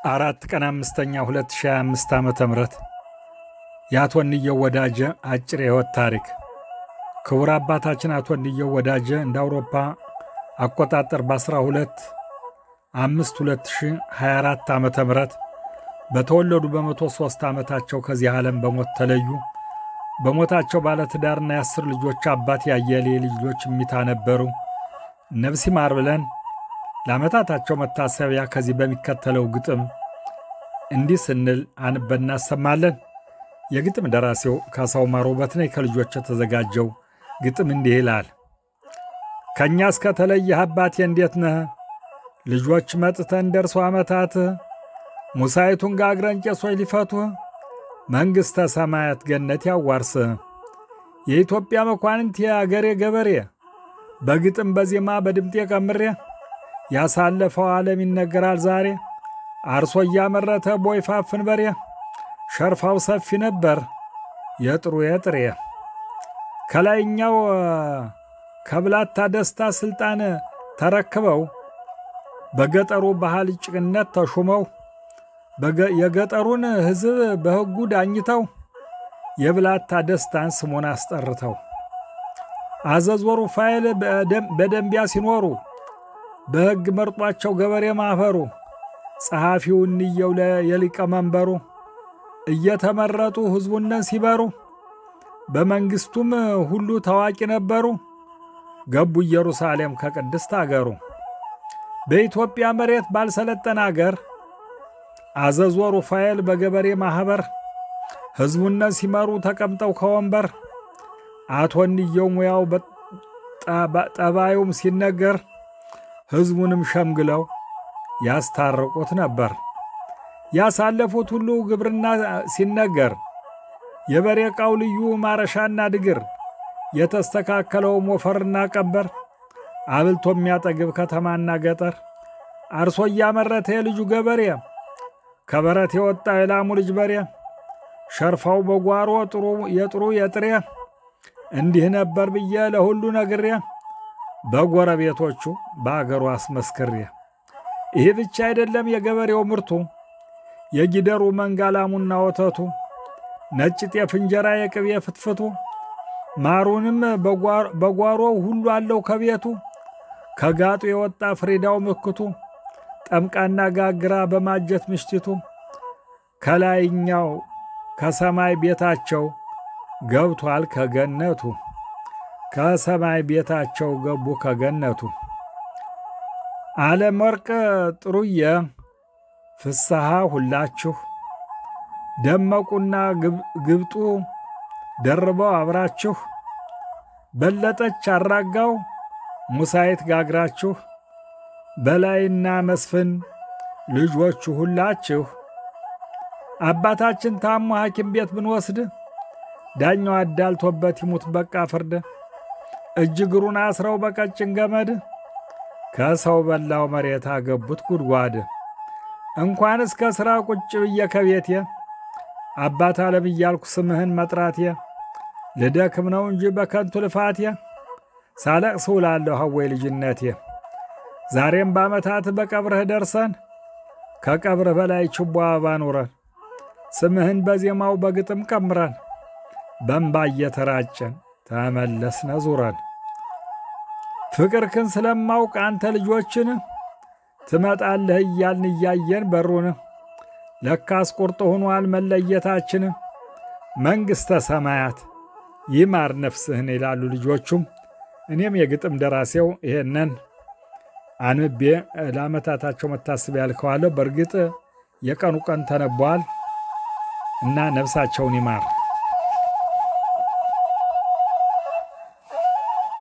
4 ቀን 5ኛ 2025 ዓመተ ምህረት የአቶ እንየው ወዳጀ አጭር የህይወት ታሪክ። ክቡር አባታችን አቶ እንየው ወዳጀ እንደ አውሮፓ አቆጣጠር በ12/5/2024 ዓመተ ምህረት በተወለዱ በ103 ዓመታቸው ከዚህ ዓለም በሞት ተለዩ። በሞታቸው ባለትዳርና የ10 ልጆች አባት ያየለ ልጆች ሚታ ነበሩ። ነፍስ ይማር ብለን ለዓመታታቸው መታሰቢያ ከዚህ በሚከተለው ግጥም እንዲህ ስንል አንበን እናሰማለን። የግጥም ደራሲው ካሳው ማሮ በትነይ ከልጆች ተዘጋጀው ግጥም እንዲህ ይላል። ከኛ እስከ ተለየህ አባቴ እንዴት ነህ? ልጆች መጥተን ደርሶ ዓመታት ሙሳይቱን ጋግረን ቄሶች ሊፈቱ መንግሥተ ሰማያት ገነት ያዋርስ። የኢትዮጵያ መኳንንት የአገሬ ገበሬ በግጥም በዜማ በድምጤ ቀምሬ ያሳለፈው ዓለም ይነገራል ዛሬ። አርሶ እያመረተ ቦይ ፋፍን በሬ ሸርፋው ሰፊ ነበር የጥሩ የጥሬ። ከላይኛው ከብላታ ደስታ ስልጣን ተረክበው በገጠሩ ባህል ጭቅነት ተሹመው የገጠሩን ሕዝብ በሕጉ ዳኝተው የብላታ ደስታን ስሙን አስጠርተው አዘዞሩ ፋይል በደንቢያ ሲኖሩ በሕግ መርጧቸው ገበሬ ማፈሩ ጸሐፊው እንየው የሊቀ መንበሩ እየተመረጡ ሕዝቡነን ሲበሩ በመንግሥቱም ሁሉ ታዋቂ ነበሩ። ገቡ ኢየሩሳሌም ከቅድስት አገሩ በኢትዮጵያ መሬት ባልሰለጠነ አገር አዘዞሩ ፋይል በገበሬ ማኅበር ሕዝቡነን ሲመሩ ተቀምጠው ከወንበር አቶ እንየው ሙያው ጠባዩም ሲነገር ሕዝቡንም ሸምግለው ያስታርቁት ነበር። ያሳለፉት ሁሉ ግብርና ሲነገር የበሬ ዕቃው ልዩ ማረሻና ድግር የተስተካከለው ሞፈርና ቀንበር አብልቶ የሚያጠግብ ከተማና ገጠር አርሶ እያመረተ የልጁ ገበሬ ከበረት የወጣ የላሙ ልጅ በሬ ሸርፋው በጓሮ የጥሩ የጥሬ እንዲህ ነበር ብዬ ለሁሉ ነግሬ በጎረቤቶቹ በአገሩ አስመስክሬ። ይህ ብቻ አይደለም የገበሬው ምርቱ የጊደሩ መንጋ ላሙና ወተቱ ነጭ ጤፍ እንጀራ የቅቤ ፍትፍቱ ማሩንም በጓሮው ሁሉ አለው ከቤቱ ከጋጡ የወጣ ፍሬዳው ምክቱ ጠምቃና ጋግራ በማጀት ምሽቲቱ ከላይኛው ከሰማይ ቤታቸው ገብቷል ከገነቱ ከሰማይ ቤታቸው ገቡ ከገነቱ። ዓለም ወርቅ ጥሩየ ፍስሐ ሁላችሁ ደመቁና ግብጡ ደርበው አብራችሁ በለጠች አራጋው ሙሳይት ጋግራችሁ በላይና መስፍን ልጆቹ ሁላችሁ አባታችን ታሞ ሐኪም ቤት ብንወስድ ዳኛው አዳልቶበት ይሙት በቃ ፍርድ እጅግሩን አስረው በቀጭን ገመድ ከሰው በላው መሬት አገቡት ጉድጓድ። እንኳን እስከ ሥራ ቁጭ ብዬ ከቤቴ አባት ዓለም እያልኩ ስምህን መጥራቴ ልደክም ነው እንጂ በከንቱ ልፋቴ ሳለቅስ ውላለሁ ሐወይ ልጅነቴ። ዛሬም በዓመታት በቀብርህ ደርሰን ከቀብርህ በላይ ችቦ አበባ ኑረን ስምህን በዜማው በግጥም ቀምረን በእንባ እየተራጨን ተመለስነ ዙረን። ፍቅርክን ስለማውቅ አንተ ልጆችን ትመጣለህ እያልን እያየን በሩን ለካስ ቁርጥ ሆኗል መለየታችን መንግሥተ ሰማያት ይማር ነፍስህን ይላሉ ልጆቹም። እኔም የግጥም ደራሲው ይሄንን አንብቤ ለዓመታታቸው መታሰቢያ ያልከዋለሁ። በእርግጥ የቀኑ ቀን ተነቧል እና ነፍሳቸውን ይማር።